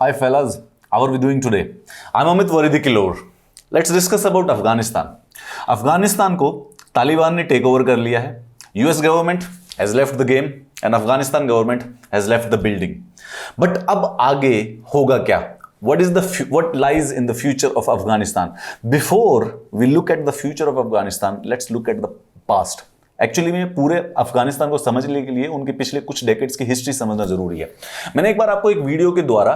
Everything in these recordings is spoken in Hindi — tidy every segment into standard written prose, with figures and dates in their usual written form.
Hi fellas, how are we doing today? I'm Amit Waridi Kilor. Let's discuss about Afghanistan. Afghanistan को तालिबान ने टेक ओवर कर लिया है. US government has left the game and Afghanistan government has left the building. But अब आगे होगा क्या? What lies in the future of Afghanistan? Before we look at the future of Afghanistan, let's look at the past. Actually में पूरे अफगानिस्तान को समझने के लिए उनके पिछले कुछ डेकेड्स की हिस्ट्री समझना जरूरी है. मैंने एक बार आपको एक वीडियो के द्वारा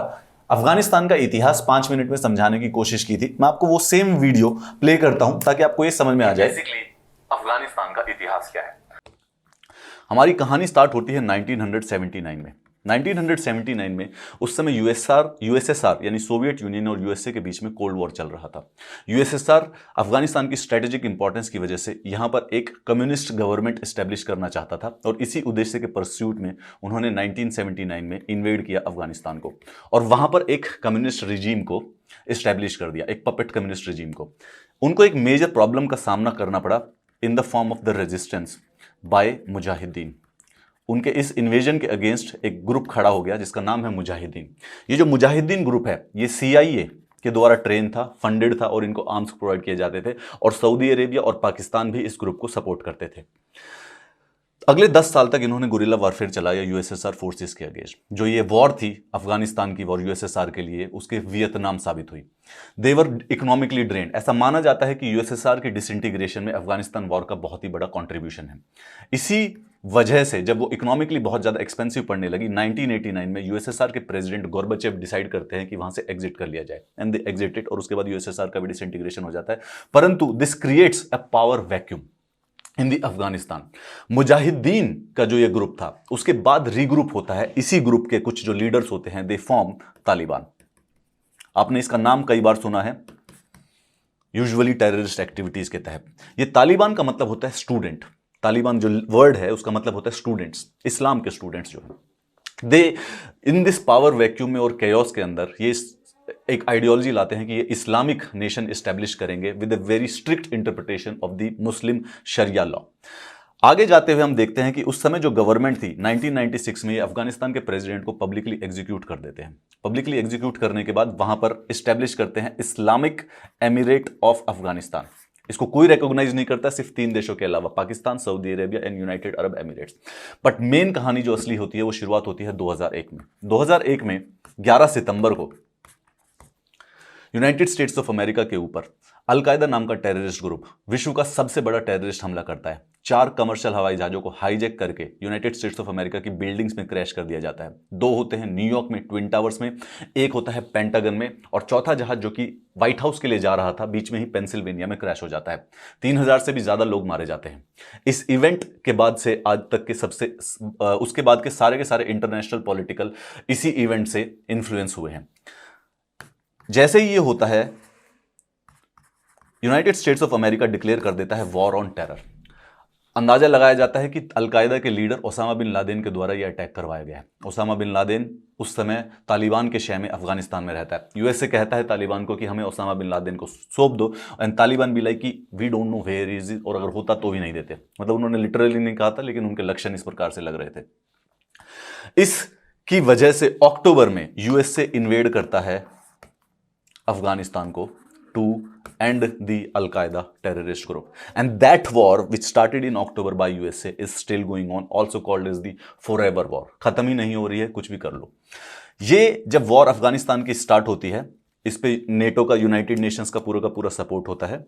अफगानिस्तान का इतिहास 5 मिनट में समझाने की कोशिश की थी. मैं आपको वो सेम वीडियो प्ले करता हूं ताकि आपको ये समझ में आ जाए बेसिकली अफगानिस्तान का इतिहास क्या है. हमारी कहानी स्टार्ट होती है 1979 में. 1979 में उस समय यूएसएसआर यानी सोवियत यूनियन और यूएसए के बीच में कोल्ड वॉर चल रहा था. यूएसएसआर अफगानिस्तान की स्ट्रेटेजिक इंपॉर्टेंस की वजह से यहां पर एक कम्युनिस्ट गवर्नमेंट एस्टेब्लिश करना चाहता था और इसी उद्देश्य के परस्यूट में उन्होंने 1979 में इन्वेड किया अफगानिस्तान को और वहां पर एक कम्युनिस्ट रिजीम को एस्टेब्लिश कर दिया, एक पपेट कम्युनिस्ट रिजीम को. उनको एक मेजर प्रॉब्लम का सामना करना पड़ा in the form of the resistance bye Mujahideen. उनके इस इन्वेजन के अगेंस्ट एक ग्रुप खड़ा हो गया जिसका नाम है मुजाहिदीन. ये जो मुजाहिदीन ग्रुप है ये CIA के द्वारा ट्रेन था, फंडेड था और इनको आर्म्स प्रोवाइड किए जाते थे और सऊदी अरेबिया और पाकिस्तान भी इस ग्रुप को सपोर्ट करते थे. अगले 10 साल तक इन्होंने गुरिल्ला वारफेयर चलाया यूएसएसआर फोर्सेस के अगेंस्ट. जो ये वॉर थी अफगानिस्तान की वॉर यूएसएसआर के लिए उसके वियतनाम साबित हुई. देवर इकोनॉमिकली ड्रेन्ड. ऐसा माना जाता है कि यूएसएसआर के डिसइंटीग्रेशन में अफगानिस्तान वॉर का बहुत ही बड़ा कॉन्ट्रीब्यूशन है. इसी वजह से जब वो इकोनॉमिकली बहुत ज्यादा एक्सपेंसिव पड़ने लगी 1989 में यूएसएसआर के प्रेसिडेंट गोर्बाचेव डिसाइड करते हैं कि वहां से एग्जिट कर लिया जाए एंड दे एग्जिटेड और उसके बाद यूएसएसआर का भी डिसइंटीग्रेशन हो जाता है. परंतु this creates a power vacuum in the Afghanistan. Mujahideen का जो ये ग्रुप था उसके बाद रीग्रुप होता है. इसी ग्रुप के कुछ जो लीडर्स होते हैं दे फॉर्म तालिबान. आपने इसका नाम कई बार सुना है यूजुअली टेररिस्ट एक्टिविटीज के तहत. ये तालिबान का मतलब होता है स्टूडेंट. तालिबान जो वर्ड है उसका मतलब होता है स्टूडेंट्स, इस्लाम के स्टूडेंट्स जो दे इन दिस पावर वैक्यूम में और केओस के अंदर ये एक आइडियोलॉजी लाते हैं कि ये इस्लामिक नेशन एस्टेब्लिश करेंगे with a very strict interpretation of the Muslim sharia law. आगे जाते हुए हम देखते हैं कि उस समय जो गवर्नमेंट थी 1996 में ये अफगानिस्तान के प्रेसिडेंट को पब्लिकली एग्जीक्यूट कर देते हैं. पब्लिकली एग्जीक्यूट करने के बाद वहां पर एस्टेब्लिश करते हैं इस्लामिक एमिरेट ऑफ अफगानिस्तान. इसको कोई रिकॉग्नाइज नहीं करता सिर्फ 3 देशों के अलावा, Pakistan, Saudi Arabia and United Arab Emirates. But main कहानी जो असली होती है वो शुरुआत होती है 2001 में. 2001 में 11 सितंबर को यूनाइटेड स्टेट्स ऑफ अमेरिका के ऊपर अलकायदा नाम का टेररिस्ट ग्रुप विश्व का सबसे बड़ा टेररिस्ट हमला करता है. 4 कमर्शियल हवाई जहाजों को हाईजैक करके यूनाइटेड स्टेट्स ऑफ अमेरिका की बिल्डिंग्स में क्रैश कर दिया जाता है. 2 होते हैं न्यूयॉर्क में ट्विन टावर्स में, एक होता है पेंटागन में और चौथा जहाज जो कि व्हाइट हाउस के लिए जा रहा था बीच में ही पेंसिल्वेनिया में क्रैश हो जाता है. 3000 से भी ज्यादा लोग मारे जाते हैं. इस इवेंट के बाद से आज तक के उसके बाद के सारे इंटरनेशनल पॉलिटिकल इसी इवेंट से इन्फ्लुएंस हुए हैं. जैसे ही ये होता है United states of America declare कर देता है वॉर ऑन टेरर. अंदाजा लगाया जाता है कि अलकायदा के लीडर ओसामा बिन लादेन के द्वारा यह अटैक करवाया गया है. ओसामा बिन लादेन उस समय तालिबान के शह में अफगानिस्तान में रहता है. यूएसए कहता है तालिबान को कि हमें ओसामा बिन लादेन को सौंप दो एंड तालिबान भी लाइक कि we don't know where is it, और अगर होता तो भी नहीं देते. मतलब उन्होंने लिटरली नहीं कहा था लेकिन उनके लक्षण इस प्रकार से लग रहे थे. इसकी वजह से अक्टूबर में यूएसए इन्वेड करता है अफगानिस्तान को to end the Al-Qaeda terrorist group. And that war which started in October by USA is still going on, also called as the forever war. खत्म ही नहीं हो रही है, कुछ भी कर लो. ये जब वॉर अफगानिस्तान की स्टार्ट होती है इस पे नेटो का, यूनाइटेड नेशंस का पूरा सपोर्ट होता है.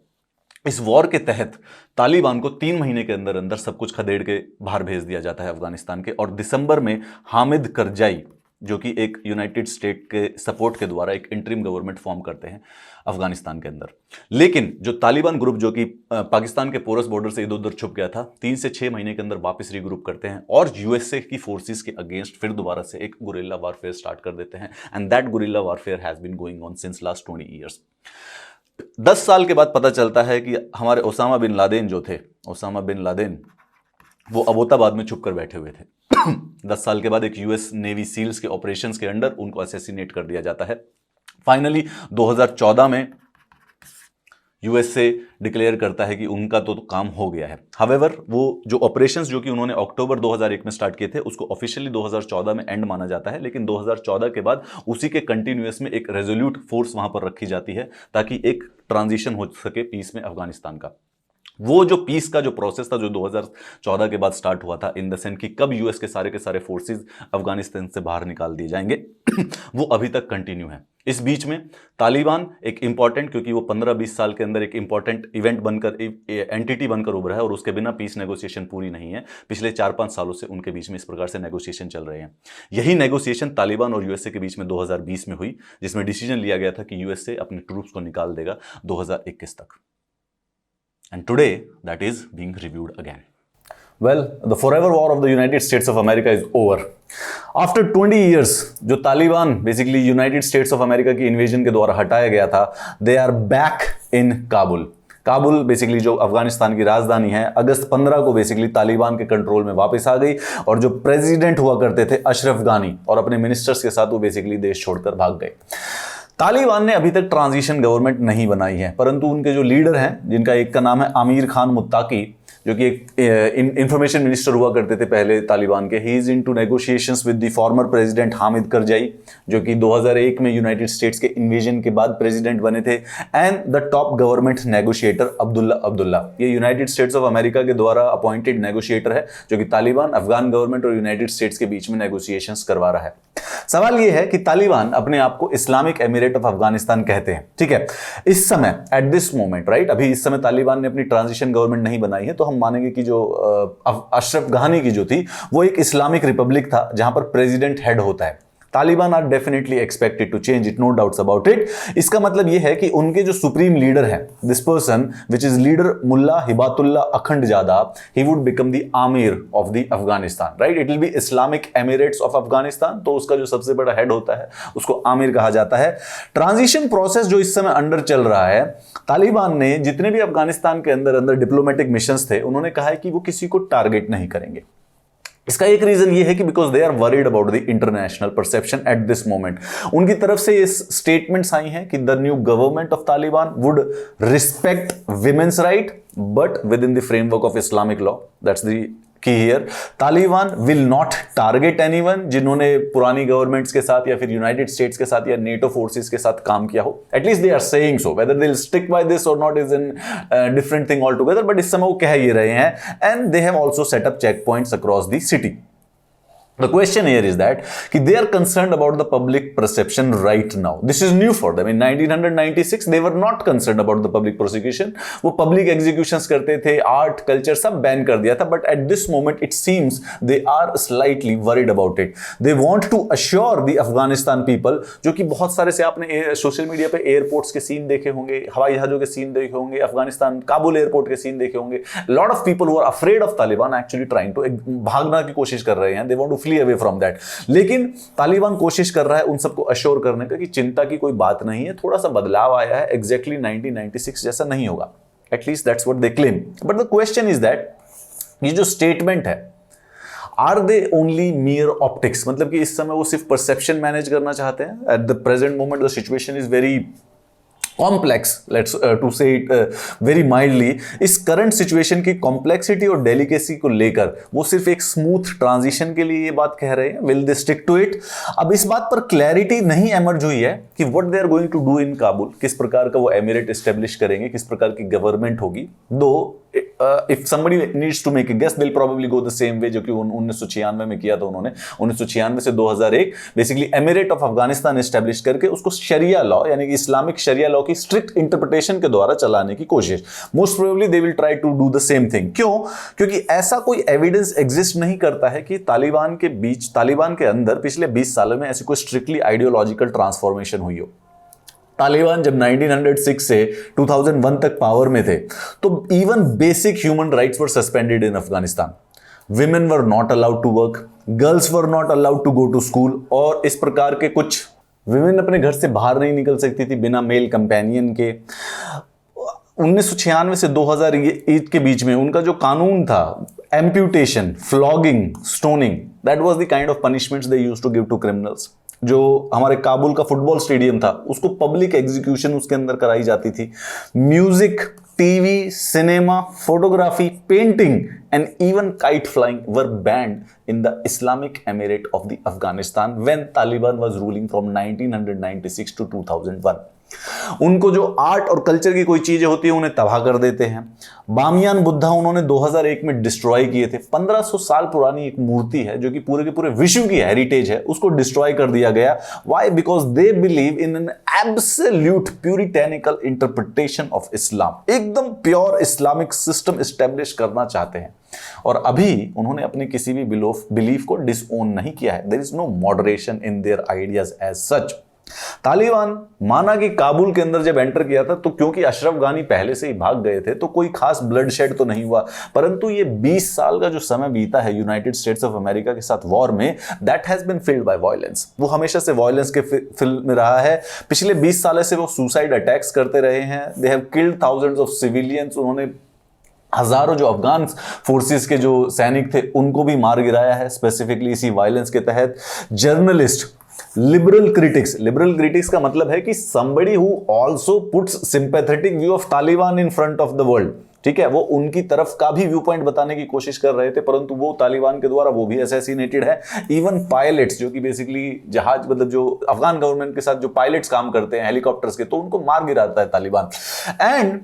इस वॉर के तहत तालिबान को 3 महीने के अंदर अंदर सब कुछ खदेड़ के बाहर भेज दिया जाता है अफगानिस्तान के. और दिसंबर में हामिद करजाई जो कि एक यूनाइटेड स्टेट के सपोर्ट के द्वारा एक इंटरिम गवर्नमेंट फॉर्म करते हैं अफगानिस्तान के अंदर. लेकिन जो तालिबान ग्रुप जो कि पाकिस्तान के पोरस बॉर्डर से इधर उधर छुप गया था 3 से 6 महीने के अंदर वापस रीग्रुप करते हैं और यूएसए की फोर्सेस के अगेंस्ट फिर दोबारा से एक गुरिल्ला वारफेयर स्टार्ट कर देते हैं. And that guerrilla warfare has been going on since last 20 years. 10 साल के बाद पता चलता है कि हमारे ओसामा बिन लादेन जो थे, ओसामा बिन लादेन वो अबोताबाद में छुप कर बैठे हुए थे. 10 साल के बाद एक यूएस नेवी सील्स के ऑपरेशंस के अंडर उनको असैसिनेट कर दिया जाता है. फाइनली 2014 में यूएसए डिक्लेयर करता है कि उनका तो काम हो गया है। हावेवर वो जो ऑपरेशंस जो कि उन्होंने अक्टूबर 2001 में स्टार्ट किए थे उसको ऑफिशियली 2014 में एंड माना जाता है, लेकिन 2014 के बाद उसी के कंटिन्यूअस में एक रेजोल्यूट फोर्स वहां पर रखी जाती है ताकि एक ट्रांजिशन हो सके पीस में अफगानिस्तान का। वो जो पीस का जो प्रोसेस था जो 2014 के बाद स्टार्ट हुआ था इन द सेंस कि कब यूएस के सारे फोर्सेस अफगानिस्तान से बाहर निकाल दिए जाएंगे वो अभी तक कंटिन्यू है। इस बीच में तालिबान एक इंपॉर्टेंट, क्योंकि वो 15-20 साल के अंदर एक इंपॉर्टेंट इवेंट बनकर एंटिटी बनकर उभरा है और उसके बिना पीस नेगोशिएशन पूरी नहीं है। पिछले 4-5 सालों से उनके बीच में इस प्रकार से नेगोशिएशन चल रहे हैं। यही नेगोशिएशन तालिबान और यूएसए के बीच में 2020 में हुई, जिसमें डिसीजन लिया गया था कि यूएसए अपने ट्रूप्स को निकाल देगा 2021 तक। And today, that is being reviewed again. Well, the forever war of the United States of America is over. After 20 years, जो Taliban basically United states of America की इन्वेजन के द्वारा हटाया गया था, they are back in Kabul. Kabul basically जो अफगानिस्तान की राजधानी है, अगस्त 15 को बेसिकली तालिबान के कंट्रोल में वापस आ गई और जो प्रेसिडेंट हुआ करते थे अशरफ गानी और अपने मिनिस्टर्स के साथ वो बेसिकली देश छोड़कर भाग गए। तालिबान ने अभी तक ट्रांजिशन गवर्नमेंट नहीं बनाई है, परंतु उनके जो लीडर हैं, जिनका एक का नाम है आमिर खान मुत्ताकी, जो कि एक इंफॉर्मेशन मिनिस्टर हुआ करते थे पहले तालिबान के, he is into negotiations with the former president Hamid Karzai, जो कि 2001 में यूनाइटेड स्टेट्स के इन्वेजन के बाद प्रेसिडेंट बने थे, and the top government negotiator Abdullah. ये यूनाइटेड स्टेट्स ऑफ अमेरिका के द्वारा अपॉइंटेड नेगोशिएटर है, जो कि तालिबान, अफगान गवर्नमेंट और यूनाइटेड स्टेट्स के बीच में नेगोशिएशंस करवा रहा है। सवाल यह है कि तालिबान अपने आप को इस्लामिक एमिरेट ऑफ अफगानिस्तान कहते हैं, ठीक है। इस समय एट दिस मोमेंट, राइट, अभी इस समय तालिबान ने अपनी ट्रांजिशन गवर्नमेंट नहीं बनाई है, तो हम मानेंगे कि जो अशरफ गानी की जो थी वो एक इस्लामिक रिपब्लिक था जहां पर प्रेसिडेंट हेड होता है। Taliban are definitely expected to change it, no doubts about it. इसका मतलब यह है कि उनके जो सुप्रीम लीडर है, this person which is leader Mullah Hibatullah Akhundzada, he would become the amir of the Afghanistan, right. It will be Islamic emirates of Afghanistan, तो उसका जो सबसे बड़ा हेड होता है उसको आमिर कहा जाता है। ट्रांजिशन प्रोसेस जो इस समय अंडर चल रहा है, तालिबान ने जितने भी अफगानिस्तान के अंदर डिप्लोमेटिक मिशंस थे, उन्होंने कहा है कि वो किसी को टारगेट नहीं करेंगे। इसका एक रीजन ये है कि because they are worried about the international perception at this moment. उनकी तरफ से ये स्टेटमेंट्स आई हैं कि the new government of Taliban would respect women's right but with in the framework of Islamic law, that's the key here. Taliban will not target anyone जिन्होंने पुरानी गवर्नमेंट्स के साथ या फिर यूनाइटेड स्टेट्स के साथ या नेटो फोर्सेस के साथ काम किया हो। At least they are saying so, whether they will stick by this और not is in different thing all together, but इस समय वो कह ही रहे हैं। And they have also set up check points across the city. The question here is that they are concerned about the public perception right now. This is new for them. In 1996 they were not concerned about the public prosecution. वो public executions करते थे, art, culture सब बैन कर दिया था, but at this moment it seems they are slightly worried about it. They want to assure the Afghanistan people, जो कि बहुत सारे से आपने सोशल मीडिया पे एयरपोर्ट्स के सीन देखे होंगे, हवाई जहाजों के सीन देखे होंगे, अफगानिस्तान काबुल एयरपोर्ट के सीन देखे होंगे। Lot of people who are afraid of Taliban actually trying to भागना की कोशिश कर रहे हैं, they want to flee away from that। लेकिन तालिबान कोशिश कर रहा है उन सबको अश्योर करने का कि चिंता की कोई बात नहीं है, थोड़ा सा बदलाव आया है, एग्जैक्टली 1996 जैसा नहीं होगा, at least that's what they claim. But the question is that ये जो स्टेटमेंट है, are they only mere optics, मतलब कि इस समय वो सिर्फ परसेप्शन मैनेज करना चाहते हैं। At the present moment the situation is very complex, let's to say it very mildly. इस करंट सिचुएशन की कॉम्प्लेक्सिटी और डेलिकेसी को लेकर वो सिर्फ एक स्मूथ ट्रांजिशन के लिए ये बात कह रहे हैं। Will they stick to it? अब इस बात पर क्लैरिटी नहीं एमर्ज हुई है कि what they are going to do in Kabul, किस प्रकार का वो एमिरेट एस्टेब्लिश करेंगे, किस प्रकार की गवर्नमेंट होगी। दो if somebody needs to make a guess, they'll probably go the same way जो कि 1996 में किया था उन्होंने। 1996 से 2001 basically emirate of Afghanistan establish करके उसको शरिया लॉ यानी कि इस्लामिक शरिया लॉ की स्ट्रिक्ट इंटरप्रिटेशन के द्वारा चलाने की कोशिश। Most probably they will try to do the same thing. क्यों? क्योंकि ऐसा कोई एविडेंस एग्जिस्ट नहीं करता है कि तालिबान के अंदर पिछले 20 सालों में ऐसी कोई स्ट्रिक्टली आइडियोलॉजिकल ट्रांसफॉर्मेशन हुई हो। तालिबान जब 1906 से 2001 तक पावर में थे तो even basic human rights were suspended in Afghanistan. Women were not allowed to work, girls were not allowed to go to school, और इस प्रकार के कुछ विमेन अपने घर से बाहर नहीं निकल सकती थी बिना मेल कंपेनियन के। 1996 से 2001 के बीच में उनका जो कानून था, amputation, flogging, stoning, that was the kind of punishments they used to give to criminals. जो हमारे काबुल का फुटबॉल स्टेडियम था उसको पब्लिक एग्जीक्यूशन उसके अंदर कराई जाती थी। Music, TV, cinema, photography, painting and even kite flying were banned in the Islamic emirate of the Afghanistan when Taliban was ruling from 1996 to 2001। उनको जो आर्ट और कल्चर की कोई चीजें होती है उन्हें तबाह कर देते हैं। बामियान बुद्धा उन्होंने 2001 में डिस्ट्रॉय किए थे। 1500 साल पुरानी एक मूर्ति है जो कि पूरे के पूरे विश्व की हेरिटेज है, उसको डिस्ट्रॉय कर दिया गया। Why? Because they believe in an absolute puritanical interpretation of Islam. एकदम प्योर इस्लामिक सिस्टम एस्टेब्लिश करना चाहते हैं और अभी उन्होंने अपने किसी भी बिलीफ को डिसओन नहीं किया है। There is no moderation in their ideas as such. Taliban माना कि काबुल के अंदर जब एंटर किया था तो क्योंकि अशरफ गानी पहले से ही भाग गए थे तो कोई खास ब्लड शेड तो नहीं हुआ, परंतु ये 20 साल का जो समय बीता है यूनाइटेड स्टेट्स ऑफ अमेरिका के साथ वॉर में, that has been filled by violence. वो हमेशा से वायलेंस के फिल्म में रहा है। पिछले 20 साल से वो सुसाइड अटैक्स करते रहे हैं। They have killed thousands of civilians. उन्होंने हजारों जो अफगान फोर्सेस के जो सैनिक थे उनको भी मार गिराया है स्पेसिफिकली इसी वायलेंस के तहत। जर्नलिस्ट, लिबरल क्रिटिक्स का मतलब है कि somebody who also puts sympathetic view of Taliban in front of the world, ठीक है, वो उनकी तरफ का भी व्यू पॉइंट बताने की कोशिश कर रहे थे, परंतु वो तालिबान के द्वारा वो भी असैसिनेटेड है। इवन पायलट्स जो कि बेसिकली जहाज मतलब जो अफगान गवर्नमेंट के साथ जो पायलट्स काम करते हैं हेलीकॉप्टर्स के, तो उनको मार गिराता है Taliban. And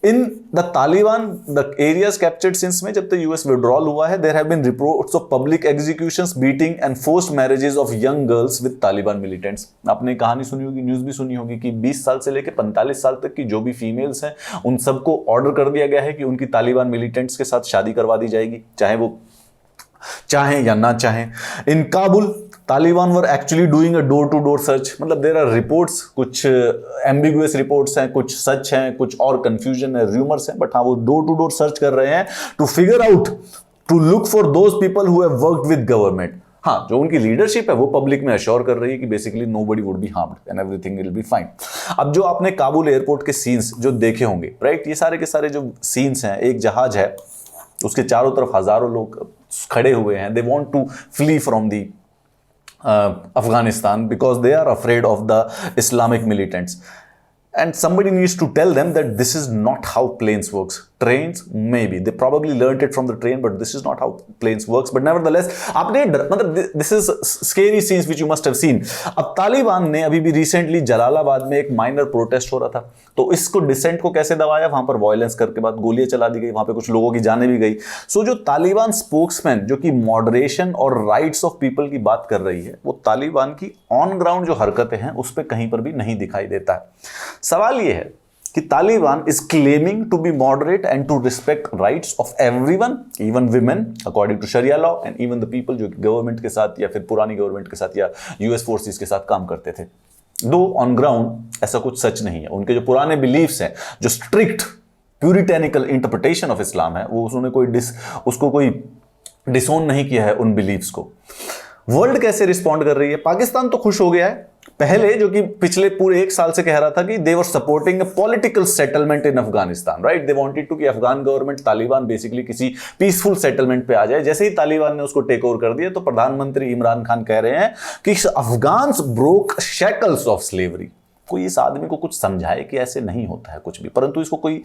in the Taliban the areas captured since में जब तक यूएस विड्रॉल हुआ है, there have been reports of public executions, beating and forced marriages of young girls with Taliban militants. आपने कहानी सुनी होगी, न्यूज भी सुनी होगी कि 20 साल से लेकर 45 साल तक की जो भी फीमेल्स हैं उन सबको ऑर्डर कर दिया गया है कि उनकी तालिबान मिलिटेंट्स के साथ शादी करवा दी जाएगी, चाहे वो चाहें या ना चाहें। In Kabul Taliban were actually doing a door to door search. मतलब देयर आर रिपोर्ट्स, कुछ एम्बिगुअस रिपोर्ट्स हैं, कुछ सच हैं, कुछ और कंफ्यूजन है, रूमर्स हैं, बट हाँ वो डोर टू डोर सर्च कर रहे हैं to figure out, to look for those people who have worked with government. हाँ, जो उनकी लीडरशिप है वो पब्लिक में अश्योर कर रही है कि basically nobody would be harmed and everything will be fine. अब जो आपने काबुल एयरपोर्ट के सीन्स जो देखे होंगे, राइट, ये सारे के सारे जो सीन्स हैं, एक जहाज है उसके चारों तरफ हजारों लोग खड़े हुए हैं। They want to flee from the Afghanistan because they are afraid of the Islamic militants, and somebody needs to tell them that this is not how planes works. Trains, maybe they probably learned it from the train, but this is not how planes works. But nevertheless, आपने मतलब this is scary scenes which you must have seen. अब तालिबान ने अभी भी रिसेंटली जलालाबाद में एक माइनर प्रोटेस्ट हो रहा था, तो इसको डिसेंट को कैसे दबाया, वहां पर वायलेंस करके बाद गोलियां चला दी गई, वहां पे कुछ लोगों की जानें भी गई। सो जो तालिबान स्पोक्समैन जो कि मॉडरेशन और राइट्स ऑफ पीपल की बात कर रही है, वो तालिबान की ऑन ग्राउंड जो हरकतें हैं उस पर कहीं पर भी नहीं दिखाई देता है। सवाल यह है कि Taliban is claiming to be moderate and to respect rights of everyone, even women, according to Sharia law, and even the people जो गवर्नमेंट के साथ या फिर पुरानी गवर्नमेंट के साथ या यूएस फोर्सेस के साथ काम करते थे। दो ऑन ग्राउंड ऐसा कुछ सच नहीं है। उनके जो पुराने बिलीफ्स हैं, जो स्ट्रिक्ट प्यूरिटेनिकल इंटरप्रिटेशन ऑफ इस्लाम है, वो उन्होंने उसको कोई डिसोन नहीं किया है उन बिलीफ्स को। वर्ल्ड कैसे रिस्पॉन्ड कर रही है? पाकिस्तान तो खुश हो गया है पहले, जो कि पिछले पूरे 1 साल से कह रहा था कि they were supporting a political settlement in Afghanistan, right. They wanted to कि अफगान गवर्नमेंट तालिबान बेसिकली किसी पीसफुल सेटलमेंट पे आ जाए। जैसे ही तालिबान ने उसको टेक ओवर कर दिया तो प्रधानमंत्री इमरान खान कह रहे हैं कि Afghans broke shackles of slavery. कोई इस आदमी को कुछ समझाए कि ऐसे नहीं होता है कुछ भी, परंतु इसको कोई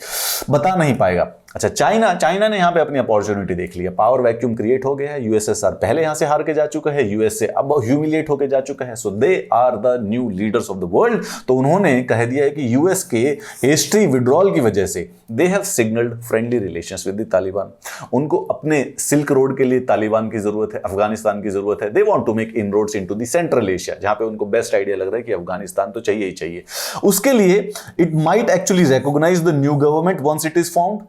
बता नहीं पाएगा। अच्छा, चाइना ने यहां पे अपनी अपॉर्चुनिटी देख लिया। पावर वैक्यूम क्रिएट हो गया है। यूएसएसआर पहले यहां से हार के जा चुका है, यूएसए अब ह्यूमिलिएट होके जा चुका है। So they are the new leaders of the world. तो उन्होंने कह दिया है कि यूएस के हिस्ट्री विड्रॉल की वजह से they have signalled friendly relations with the Taliban. उनको अपने सिल्क रोड के लिए तालिबान की जरूरत है, अफगानिस्तान की जरूरत है। They want to make inroads into the central Asia, जहां पे उनको बेस्ट आइडिया लग रहा है कि अफगानिस्तान तो चाहिए ही चाहिए। उसके लिए it might actually recognise the new government once it is formed,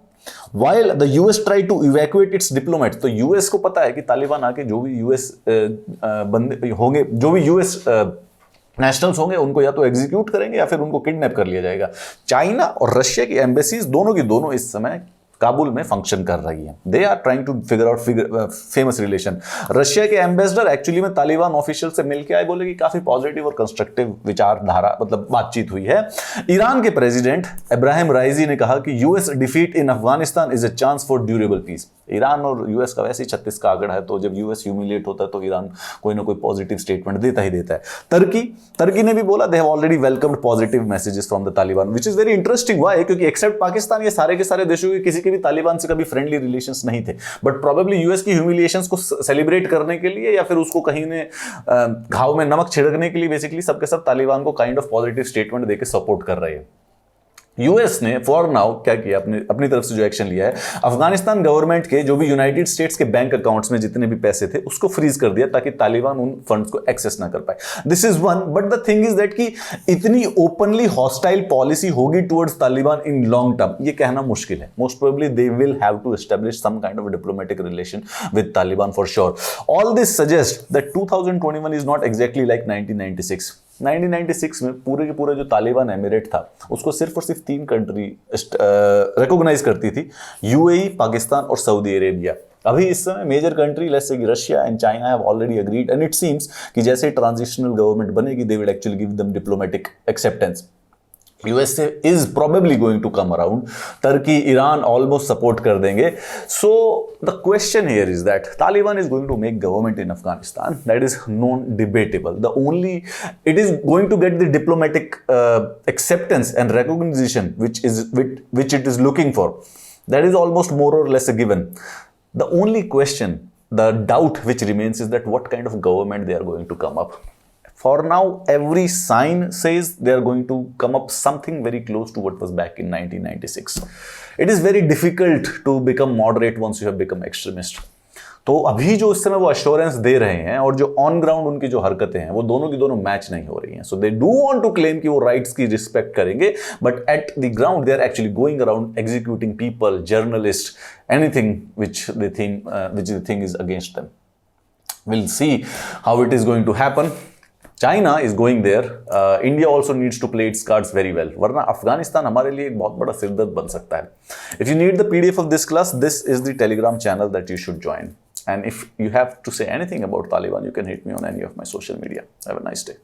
while the US try to evacuate its diplomats। तो यूएस को पता है कि तालिबान आके जो भी यूएस बंदे होंगे, जो भी यूएस नेशनल्स होंगे, उनको या तो एग्जीक्यूट करेंगे या फिर उनको किडनैप कर लिया जाएगा। चाइना और रशिया की एम्बेसीज दोनों की दोनों इस समय काबुल में फंक्शन कर रही है। They are trying to figure out famous relation. Russia के एम्बेसडर एक्चुअली में तालिबान ऑफिशियल से मिलके आए, बोले कि काफी पॉजिटिव और कंस्ट्रक्टिव विचारधारा मतलब बातचीत हुई है। ईरान के प्रेसिडेंट इब्राहिम राइजी ने कहा कि US defeat in Afghanistan is a chance for durable peace. Iran और यूएस का वैसे ही 36 का आंकड़ा है, तो जब यूएस ह्यूमिलिएट होता है तो ईरान कोई ना कोई पॉजिटिव स्टेटमेंट देता ही देता है। तुर्की ने भी बोला they have already welcomed positive messages from the Taliban, which is very interesting. Why? क्योंकि एक्सेप्ट पाकिस्तान ये सारे के सारे देशों के किसी के भी तालिबान से कभी फ्रेंडली रिलेशंस नहीं थे, बट प्रोबेबली यूएस की ह्यूमिलिएशंस को सेलिब्रेट करने के लिए या फिर उसको कहीं ने घाव में नमक छिड़कने के लिए बेसिकली सबके सब तालिबान को काइंड ऑफ पॉजिटिव स्टेटमेंट देकर सपोर्ट कर रहे हैं। यूएस ने फॉर नाउ क्या किया, अपनी तरफ से जो एक्शन लिया है, अफगानिस्तान गवर्नमेंट के जो भी यूनाइटेड स्टेट्स के बैंक अकाउंट्स में जितने भी पैसे थे उसको फ्रीज कर दिया ताकि तालिबान उन फंड्स को एक्सेस ना कर पाए। This is one, but the thing is that कि इतनी ओपनली हॉस्टाइल पॉलिसी होगी towards Taliban in long term, ये कहना मुश्किल है। Most probably they will have to establish some kind of diplomatic relation with Taliban for sure. All this suggest that 2021 is not exactly like 1996। 1996 में पूरे के पूरे जो तालिबान एमिरेट था उसको सिर्फ और सिर्फ 3 कंट्री रिकॉग्नाइज करती थी, यूएई, पाकिस्तान और सऊदी अरेबिया। अभी इस समय मेजर कंट्री जैसे कि Russia and China have already agreed, and it seems कि जैसे ट्रांजिशनल गवर्नमेंट बनेगी they will actually give them diplomatic acceptance. USA is probably going to come around. Turkey, Iran almost support कर देंगे. So the question here is that Taliban is going to make government in Afghanistan. That is non-debatable. It is going to get the diplomatic acceptance and recognition which it is looking for. That is almost more or less a given. The only question, the doubt which remains is that what kind of government they are going to come up. For now, every sign says they are going to come up something very close to what was back in 1996. It is very difficult to become moderate once you have become extremist. तो अभी जो इस समय वो अश्योरेंस दे रहे हैं और जो ऑन ग्राउंड उनकी जो हरकतें हैं वो दोनों की दोनों मैच नहीं हो रही हैं। So they do want to claim कि वो राइट्स की रिस्पेक्ट करेंगे, but at the ground they are actually going around executing people, journalist, anything which they think is against them. We'll see how it is going to happen. China is going there. India also needs to play its cards very well. वरना अफगानिस्तान हमारे लिए एक बहुत बड़ा सिरदर्द बन सकता है. If you need the PDF of this class, this is the Telegram channel that you should join. And if you have to say anything about Taliban, you can hit me on any of my social media. Have a nice day.